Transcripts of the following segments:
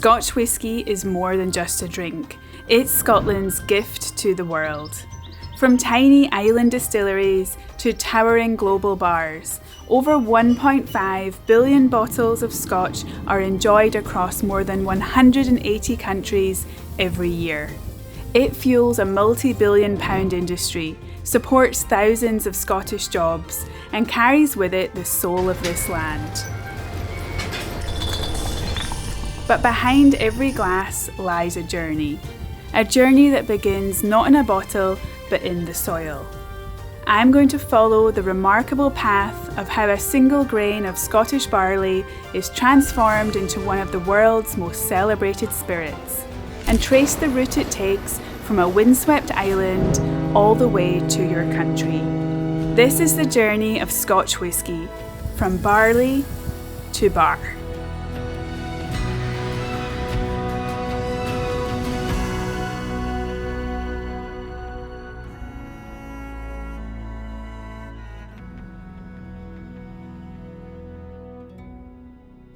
Scotch whisky is more than just a drink. It's Scotland's gift to the world. From tiny island distilleries to towering global bars, over 1.5 billion bottles of Scotch are enjoyed across more than 180 countries every year. It fuels a multi-billion-pound industry, supports thousands of Scottish jobs, and carries with it the soul of this land. But behind every glass lies a journey that begins not in a bottle, but in the soil. I'm going to follow the remarkable path of how a single grain of Scottish barley is transformed into one of the world's most celebrated spirits, and trace the route it takes from a windswept island all the way to your country. This is the journey of Scotch whisky, from barley to bar.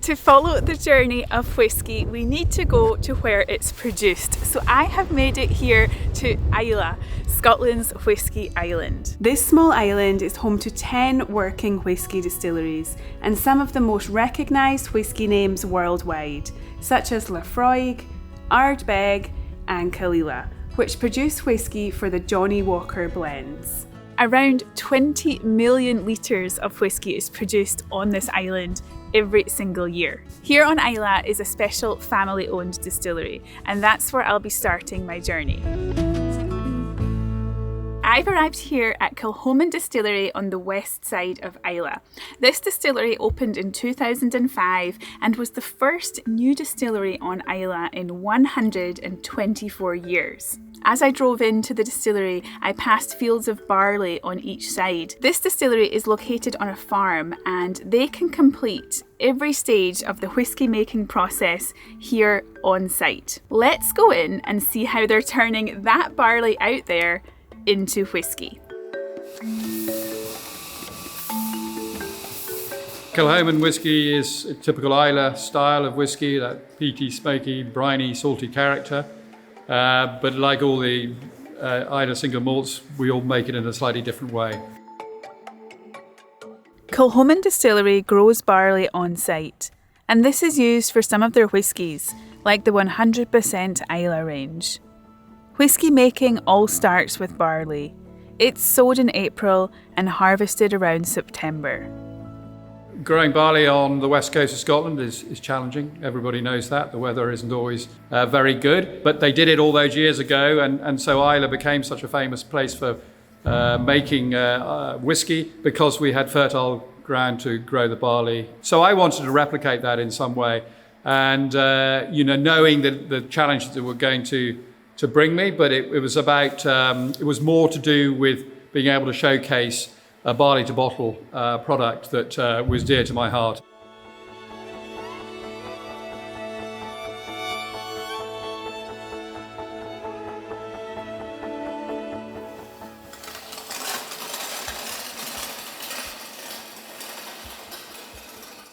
To follow the journey of whisky, we need to go to where it's produced. So I have made it here to Islay, Scotland's whisky island. This small island is home to 10 working whisky distilleries and some of the most recognised whisky names worldwide, such as Laphroaig, Ardbeg and Caol, which produce whisky for the Johnnie Walker blends. Around 20 million litres of whisky is produced on this island every single year. Here on Islay is a special family-owned distillery, and that's where I'll be starting my journey. I've arrived here at Kilchoman Distillery on the west side of Islay. This distillery opened in 2005 and was the first new distillery on Islay in 124 years. As I drove into the distillery, I passed fields of barley on each side. This distillery is located on a farm and they can complete every stage of the whisky making process here on site. Let's go in and see how they're turning that barley out there into whisky. Kilchoman whisky is a typical Islay style of whisky, that peaty, smoky, briny, salty character. But like all the Islay single malts, we all make it in a slightly different way. Kilchoman Distillery grows barley on site, and this is used for some of their whiskies, like the 100% Islay range. Whisky making all starts with barley. It's sowed in April and harvested around September. Growing barley on the west coast of Scotland is challenging. Everybody knows that. The weather isn't always very good, but they did it all those years ago, and so Islay became such a famous place for making whisky because we had fertile ground to grow the barley. So I wanted to replicate that in some way, and knowing that the challenges that were going to bring me, but it was about it was more to do with being able to showcase a barley to bottle product that was dear to my heart.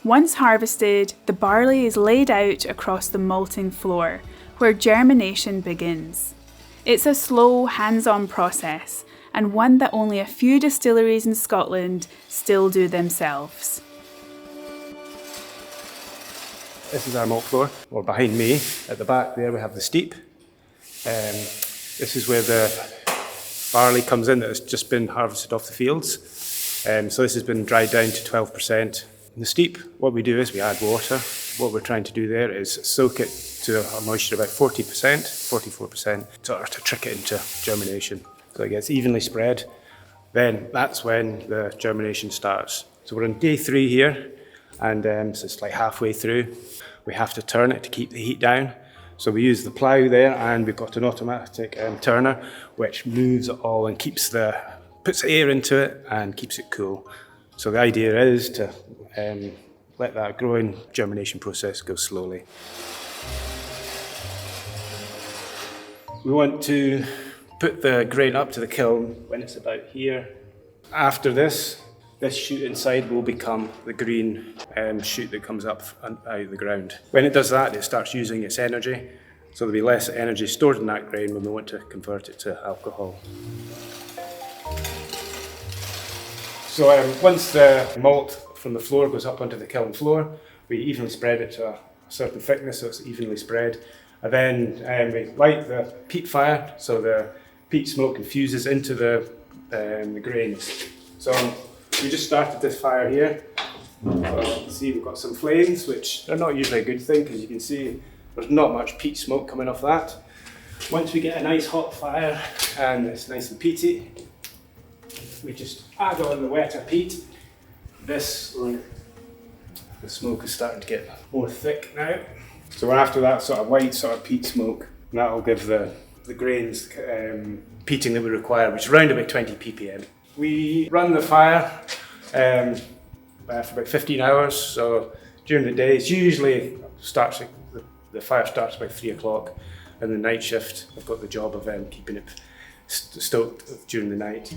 Once harvested, the barley is laid out across the malting floor, where germination begins. It's a slow, hands-on process, and one that only a few distilleries in Scotland still do themselves. This is our malt floor, or behind me, at the back there we have the steep. This is where the barley comes in that has just been harvested off the fields. So this has been dried down to 12%. In the steep, what we do is we add water. What we're trying to do there is soak it to a moisture about 40%, 44%, to trick it into germination. So it gets evenly spread. Then that's when the germination starts. So we're on day 3 here, and so it's like halfway through. We have to turn it to keep the heat down. So we use the plough there, and we've got an automatic turner which moves it all and puts air into it and keeps it cool. So the idea is to let that growing germination process go slowly. We want to put the grain up to the kiln when it's about here. After this, This shoot inside will become the green shoot that comes up out of the ground. When it does that, it starts using its energy, so there'll be less energy stored in that grain when we want to convert it to alcohol. So once the malt from the floor goes up onto the kiln floor, we evenly spread it to a certain thickness so it's evenly spread. And then we light the peat fire, so the peat smoke infuses into the grains. So we just started this fire here. So you can see we've got some flames, which are not usually a good thing because you can see there's not much peat smoke coming off that. Once we get a nice hot fire and it's nice and peaty, we just add on the wetter peat. The smoke is starting to get more thick now. So we're after that sort of white sort of peat smoke, and that will give the grains peating that we require, which is around about 20 ppm. We run the fire for about 15 hours, so during the day, the fire starts about 3 o'clock, and the night shift, I've got the job of keeping it stoked during the night.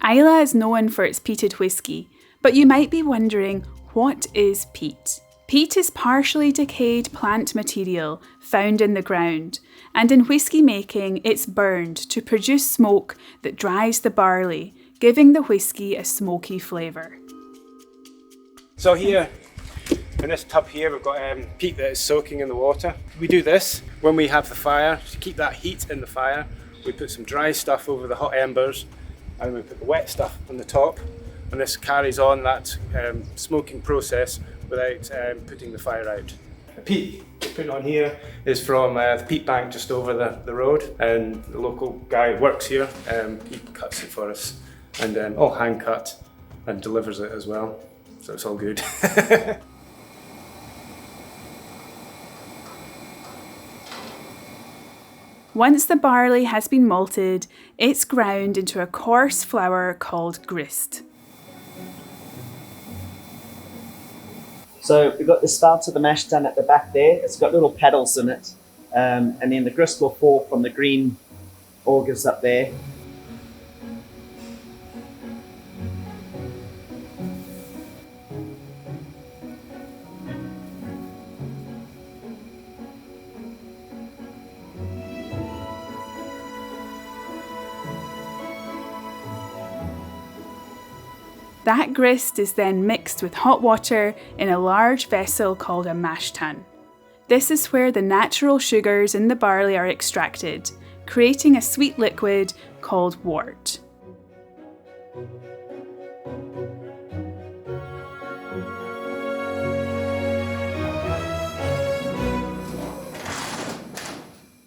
Islay is known for its peated whisky, but you might be wondering, what is peat? Peat is partially decayed plant material found in the ground, and in whisky making it's burned to produce smoke that dries the barley, giving the whisky a smoky flavour. So here, in this tub here, we've got peat that is soaking in the water. We do this when we have the fire, to keep that heat in the fire. We put some dry stuff over the hot embers, and we put the wet stuff on the top, and this carries on that smoking process without putting the fire out. The peat we're putting on here is from the peat bank just over the road, and the local guy who works here, he cuts it for us, and all hand cut, and delivers it as well, so it's all good. Once the barley has been malted, it's ground into a coarse flour called grist. So we've got the start of the mash done at the back there. It's got little paddles in it. And then the grist will fall from the green augers up there. That grist is then mixed with hot water in a large vessel called a mash tun. This is where the natural sugars in the barley are extracted, creating a sweet liquid called wort.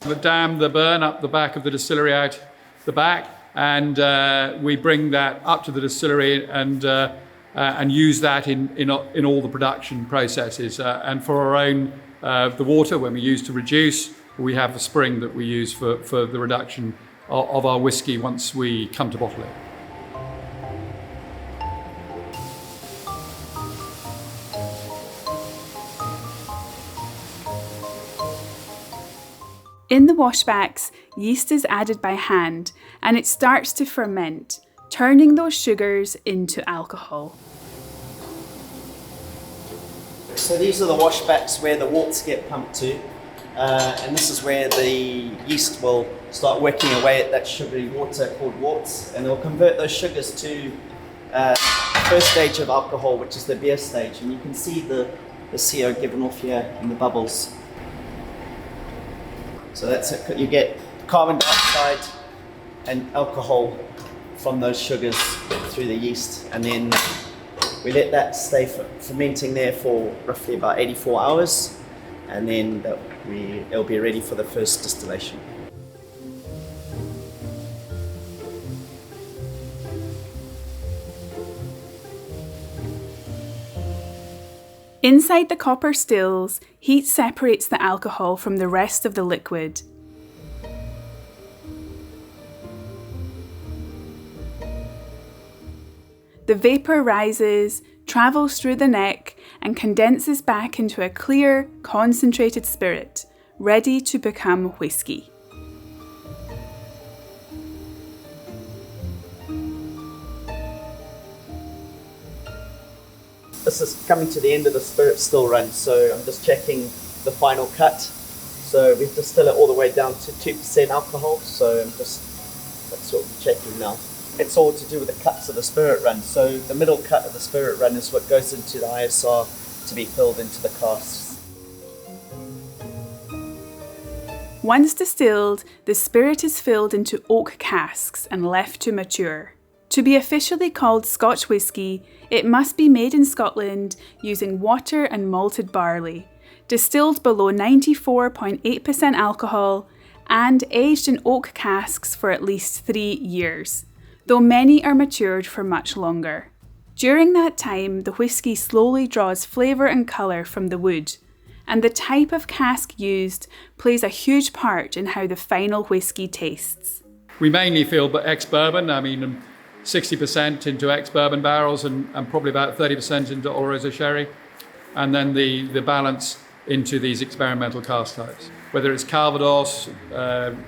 The dam, the burn up the back of the distillery out the back, and we bring that up to the distillery and use that in all the production processes. And for our own, the water, when we use to reduce, we have the spring that we use for the reduction of our whisky once we come to bottle it. In the washbacks, yeast is added by hand and it starts to ferment, turning those sugars into alcohol. So these are the washbacks where the worts get pumped to, and this is where the yeast will start working away at that sugary water called worts, and they'll convert those sugars to the first stage of alcohol, which is the beer stage, and you can see the CO given off here in the bubbles. So that's it. You get carbon dioxide and alcohol from those sugars through the yeast, and then we let that stay fermenting there for roughly about 84 hours, and then it'll be ready for the first distillation. Inside the copper stills, heat separates the alcohol from the rest of the liquid. The vapour rises, travels through the neck and condenses back into a clear, concentrated spirit, ready to become whisky. This is coming to the end of the spirit still run, so I'm just checking the final cut. So we've distilled it all the way down to 2% alcohol, so that's what we're checking now. It's all to do with the cuts of the spirit run. So the middle cut of the spirit run is what goes into the ISR to be filled into the casks. Once distilled, the spirit is filled into oak casks and left to mature. To be officially called Scotch whisky, it must be made in Scotland using water and malted barley, distilled below 94.8% alcohol, and aged in oak casks for at least 3 years, though many are matured for much longer. During that time, the whisky slowly draws flavour and colour from the wood, and the type of cask used plays a huge part in how the final whisky tastes. We mainly fill ex-bourbon, 60% into ex-bourbon barrels and probably about 30% into Oloroso sherry, and then the balance into these experimental cask types. Whether it's Calvados,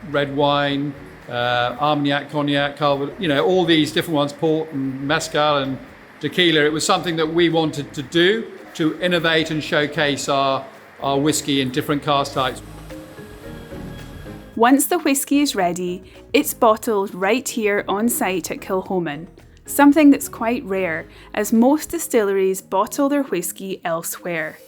red wine, Armagnac, Cognac, Calvados, all these different ones, port and mezcal and tequila. It was something that we wanted to do to innovate and showcase our whisky in different cask types. Once the whisky is ready, it's bottled right here on site at Kilchoman, something that's quite rare as most distilleries bottle their whisky elsewhere.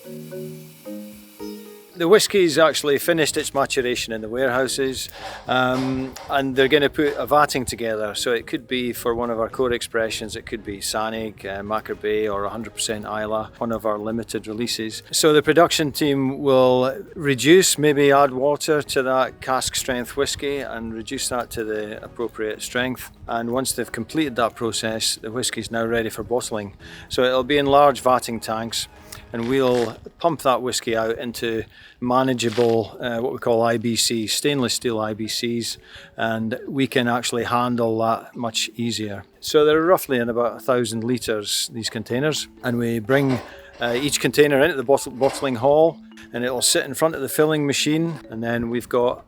The whisky's actually finished its maturation in the warehouses, and they're going to put a vatting together. So it could be for one of our core expressions, it could be Sanig, Macker Bay or 100% Islay, one of our limited releases. So the production team will reduce, maybe add water to that cask strength whisky and reduce that to the appropriate strength. And once they've completed that process, the whisky's now ready for bottling. So it'll be in large vatting tanks, and we'll pump that whisky out into manageable, what we call IBCs, stainless steel IBCs, and we can actually handle that much easier. So they're roughly in about 1,000 litres, these containers, and we bring each container into the bottling hall, and it'll sit in front of the filling machine, and then we've got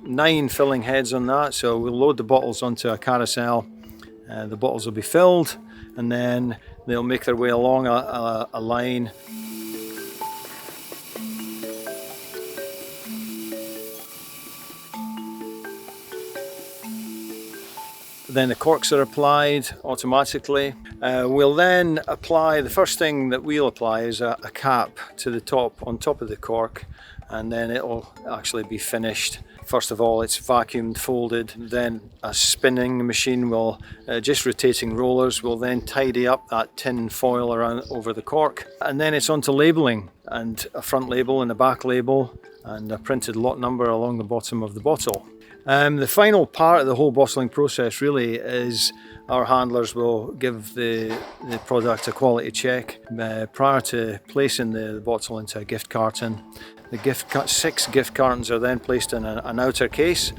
9 filling heads on that, so we'll load the bottles onto a carousel, the bottles will be filled, and then they'll make their way along a line. Then the corks are applied automatically. We'll then apply, the first thing that we'll apply is a cap to the top, on top of the cork, and then it'll actually be finished. First of all, it's vacuumed, folded, then a spinning machine will, just rotating rollers, will then tidy up that tin foil around over the cork. And then it's onto labelling, and a front label and a back label, and a printed lot number along the bottom of the bottle. The final part of the whole bottling process really is our handlers will give the product a quality check prior to placing the bottle into a gift carton. The 6 gift cartons are then placed in an outer case,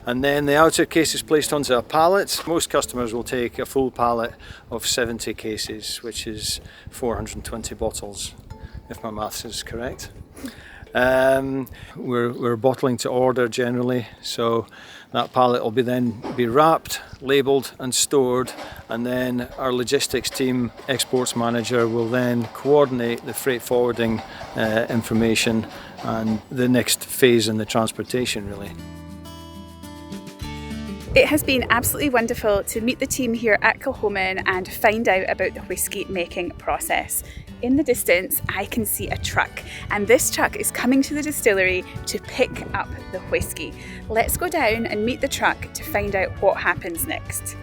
and then the outer case is placed onto a pallet. Most customers will take a full pallet of 70 cases, which is 420 bottles, if my maths is correct. We're bottling to order generally, so that pallet will then be wrapped, labelled and stored, and then our logistics team, exports manager, will then coordinate the freight forwarding information and the next phase in the transportation really. It has been absolutely wonderful to meet the team here at Kilchoman and find out about the whisky making process. In the distance, I can see a truck, and this truck is coming to the distillery to pick up the whisky. Let's go down and meet the truck to find out what happens next.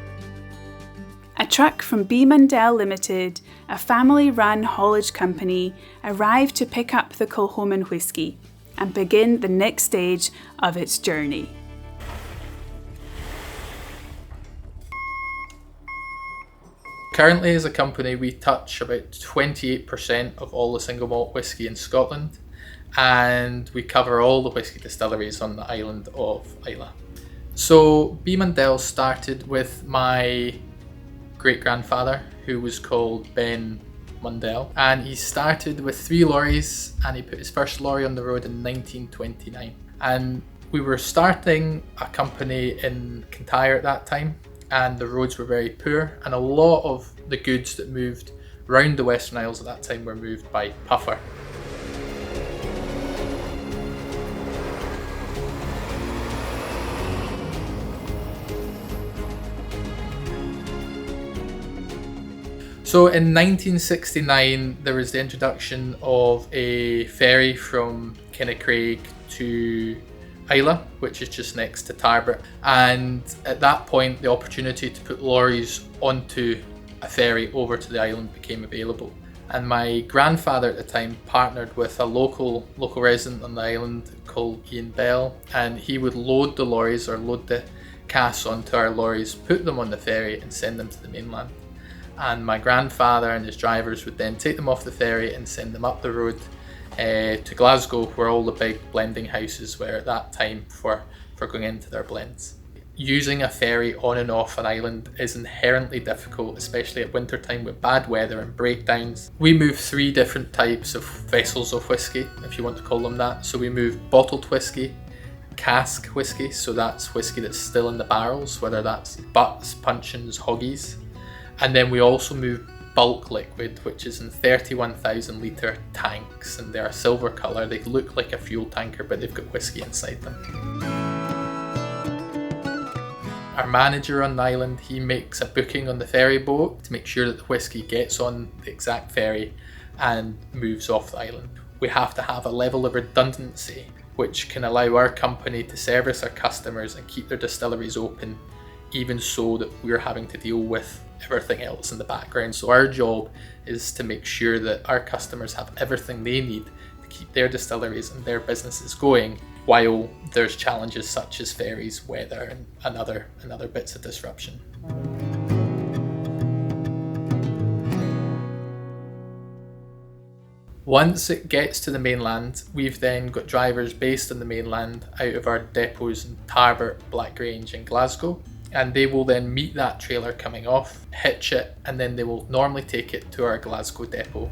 A truck from B. Mundell Limited, a family-run haulage company, arrived to pick up the Kilchoman whisky and begin the next stage of its journey. Currently as a company we touch about 28% of all the single malt whisky in Scotland, and we cover all the whisky distilleries on the island of Islay. So B. Mundell started with my great-grandfather, who was called Ben Mundell, and he started with 3 lorries, and he put his first lorry on the road in 1929. And we were starting a company in Kintyre at that time, and the roads were very poor, and a lot of the goods that moved round the Western Isles at that time were moved by puffer. So in 1969 there was the introduction of a ferry from Kinnicraig to Islay, which is just next to Tarbert, and at that point the opportunity to put lorries onto a ferry over to the island became available. And my grandfather at the time partnered with a local resident on the island called Ian Bell, and he would load the lorries or load the casks onto our lorries, put them on the ferry and send them to the mainland. And my grandfather and his drivers would then take them off the ferry and send them up the road to Glasgow, where all the big blending houses were at that time for going into their blends. Using a ferry on and off an island is inherently difficult, especially at winter time with bad weather and breakdowns. We move 3 different types of vessels of whisky, if you want to call them that. So we move bottled whisky, cask whisky, so that's whisky that's still in the barrels, whether that's butts, puncheons, hoggies. And then we also move bulk liquid, which is in 31,000 litre tanks, and they're a silver colour. They look like a fuel tanker, but they've got whisky inside them. Our manager on the island, he makes a booking on the ferry boat to make sure that the whisky gets on the exact ferry and moves off the island. We have to have a level of redundancy which can allow our company to service our customers and keep their distilleries open, even so that we're having to deal with everything else in the background. So our job is to make sure that our customers have everything they need to keep their distilleries and their businesses going, while there's challenges such as ferries, weather and other bits of disruption. Once it gets to the mainland, we've then got drivers based on the mainland out of our depots in Tarbert, Blackgrange and Glasgow, and they will then meet that trailer coming off, hitch it, and then they will normally take it to our Glasgow depot.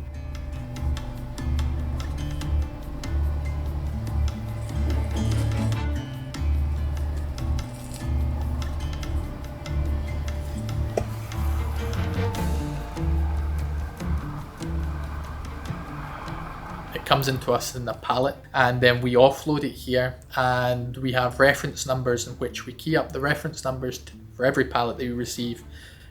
It comes into us in a pallet, and then we offload it here, and we have reference numbers in which we key up the reference numbers for every pallet that we receive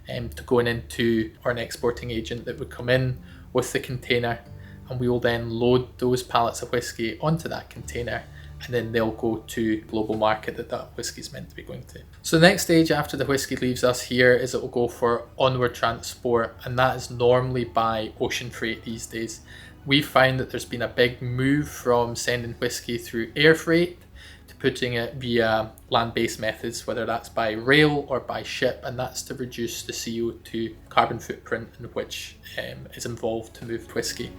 to going into or an exporting agent that would come in with the container, and we will then load those pallets of whisky onto that container, and then they'll go to global market that whisky is meant to be going to. So the next stage after the whisky leaves us here is it will go for onward transport, and that is normally by ocean freight these days. We found that there's been a big move from sending whisky through air freight to putting it via land-based methods, whether that's by rail or by ship, and that's to reduce the CO2 carbon footprint in which is involved to move whisky.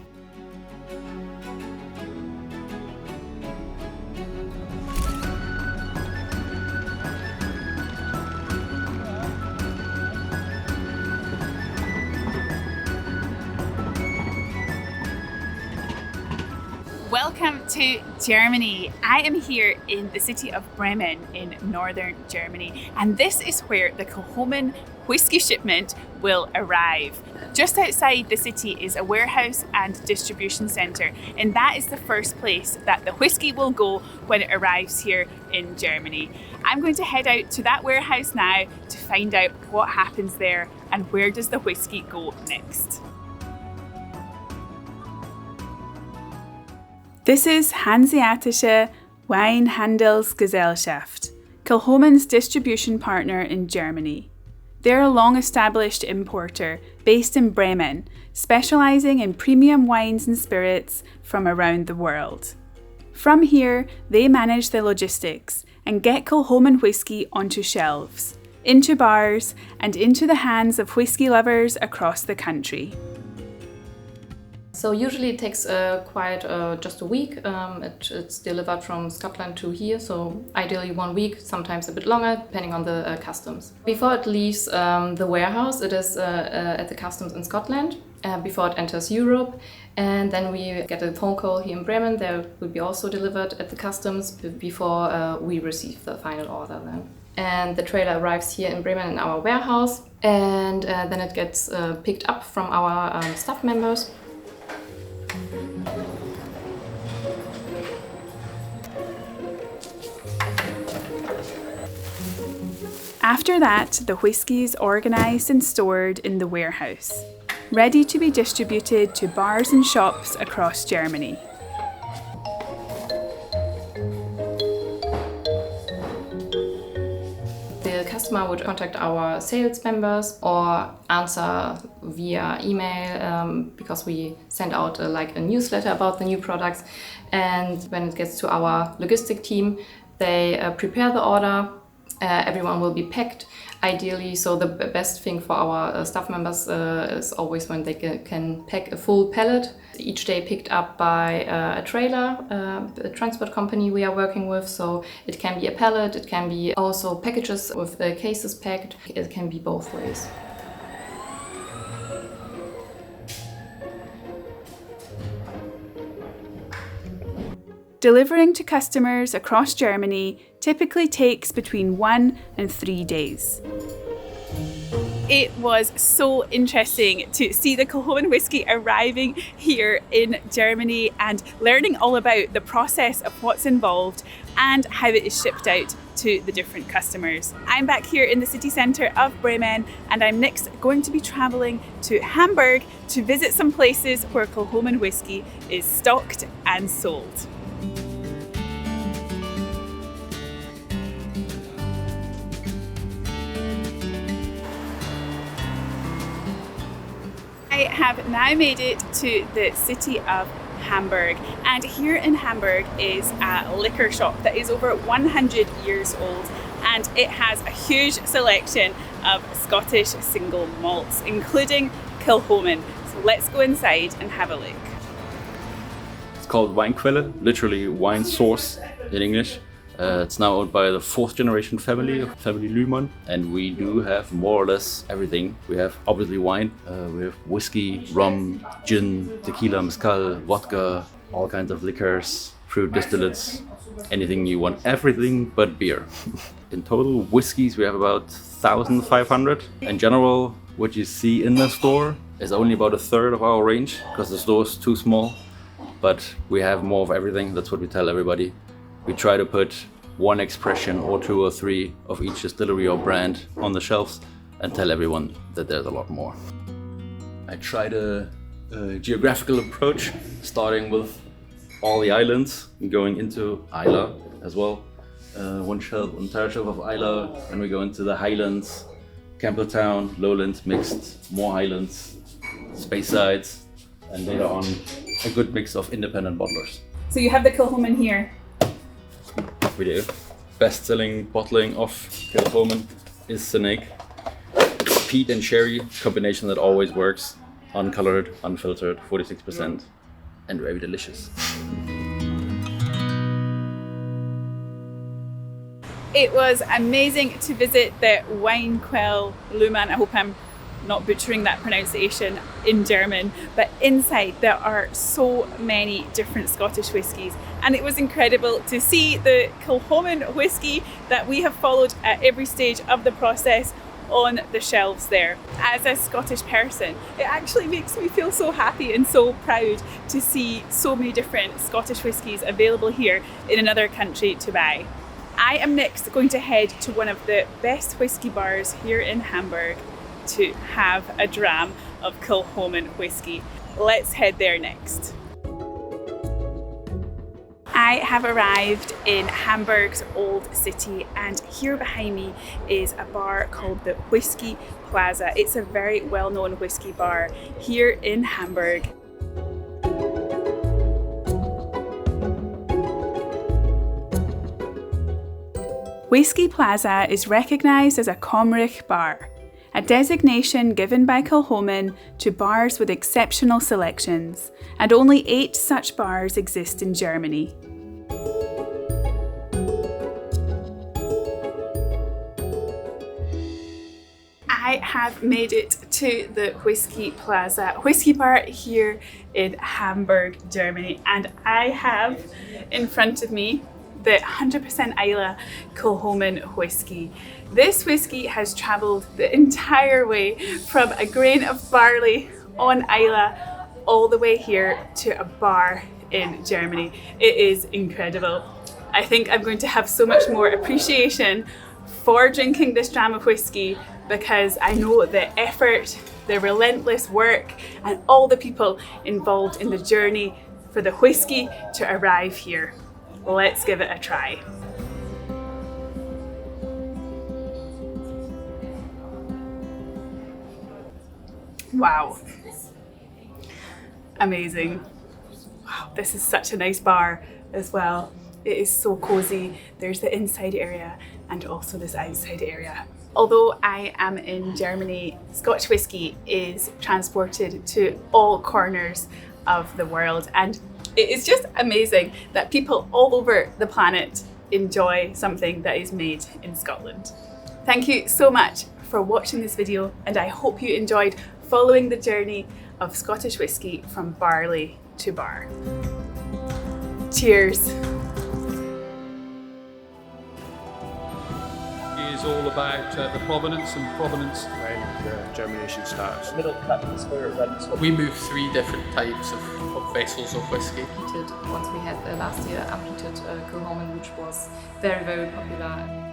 Welcome to Germany. I am here in the city of Bremen in northern Germany, and this is where the Kilchoman whisky shipment will arrive. Just outside the city is a warehouse and distribution centre, and that is the first place that the whisky will go when it arrives here in Germany. I'm going to head out to that warehouse now to find out what happens there and where does the whisky go next. This is Hanseatische Weinhandelsgesellschaft, Kilchoman's distribution partner in Germany. They're a long-established importer based in Bremen, specialising in premium wines and spirits from around the world. From here, they manage the logistics and get Kilchoman whisky onto shelves, into bars, and into the hands of whisky lovers across the country. So usually it takes just a week. It's delivered from Scotland to here, so ideally 1 week, sometimes a bit longer, depending on the customs. Before it leaves the warehouse, it is at the customs in Scotland, before it enters Europe. And then we get a phone call here in Bremen. There will be also delivered at the customs before we receive the final order then. and the trailer arrives here in Bremen in our warehouse, and then it gets picked up from our staff members. After that, the whisky is organised and stored in the warehouse, ready to be distributed to bars and shops across Germany. The customer would contact our sales members or answer via email because we send out like a newsletter about the new products. And when it gets to our logistic team, they prepare the order. Everyone will be packed, ideally. So the best thing for our staff members is always when they can pack a full pallet, each day picked up by a trailer, a transport company we are working with. So it can be a pallet, it can be also packages with cases packed. It can be both ways. Delivering to customers across Germany typically takes between 1 and 3 days. It was so interesting to see the Kilchoman whisky arriving here in Germany and learning all about the process of what's involved and how it is shipped out to the different customers. I'm back here in the city centre of Bremen, and I'm next going to be travelling to Hamburg to visit some places where Kilchoman whisky is stocked and sold. I have now made it to the city of Hamburg, and here in Hamburg is a liquor shop that is over 100 years old, and it has a huge selection of Scottish single malts, including Kilchoman. So let's go inside and have a look. It's called Weinquelle, literally wine source in English. It's now owned by the 4th generation family Lühmann, and we do have more or less everything. We have obviously wine, we have whiskey, rum, gin, tequila, mezcal, vodka, all kinds of liquors, fruit distillates, anything you want, everything but beer. In total, whiskeys we have about 1,500. In general, what you see in the store is only about 1/3 of our range because the store is too small, but we have more of everything. That's what we tell everybody. We try to put one expression or 2 or 3 of each distillery or brand on the shelves and tell everyone that there's a lot more. I tried a geographical approach, starting with all the islands and going into Islay as well. Entire shelf of Islay, and we go into the Highlands, Campbelltown, Lowlands mixed, more Highlands, Spacesides, and later on a good mix of independent bottlers. So you have the Kilchoman here. We do. Best-selling bottling of Kilchoman is Snake. Peat and sherry combination that always works. Uncolored, unfiltered, 46%, and very delicious. It was amazing to visit the Weinquelle Lühmann. I hope I'm not butchering that pronunciation in German, but inside there are so many different Scottish whiskies, and it was incredible to see the Kilchoman whisky that we have followed at every stage of the process on the shelves there. As a Scottish person, it actually makes me feel so happy and so proud to see so many different Scottish whiskies available here in another country to buy. I am next going to head to one of the best whisky bars here in Hamburg to have a dram of Kilchoman whisky. Let's head there next. I have arrived in Hamburg's old city, and here behind me is a bar called the Whisky Plaza. It's a very well-known whisky bar here in Hamburg. Whisky Plaza is recognised as a Comrich bar, a designation given by Kilchoman to bars with exceptional selections, and only 8 such bars exist in Germany. I have made it to the Whisky Plaza whisky bar here in Hamburg, Germany, and I have in front of me the 100% Islay Kilchoman Whisky. This whisky has travelled the entire way from a grain of barley on Islay all the way here to a bar in Germany. It is incredible. I think I'm going to have so much more appreciation for drinking this dram of whisky because I know the effort, the relentless work, and all the people involved in the journey for the whisky to arrive here. Let's give it a try. Wow. Amazing. Wow, this is such a nice bar as well. It is so cozy. There's the inside area and also this outside area. Although I am in Germany, Scotch whisky is transported to all corners of the world, and it is just amazing that people all over the planet enjoy something that is made in Scotland. Thank you so much for watching this video, and I hope you enjoyed following the journey of Scottish whisky from barley to bar. Cheers. Is all about the provenance and provenance. When the germination starts. Middle cut is where it runs. We move 3 different types of vessels of whisky. Once we had last year unpeated Kilchoman, which was very, very popular.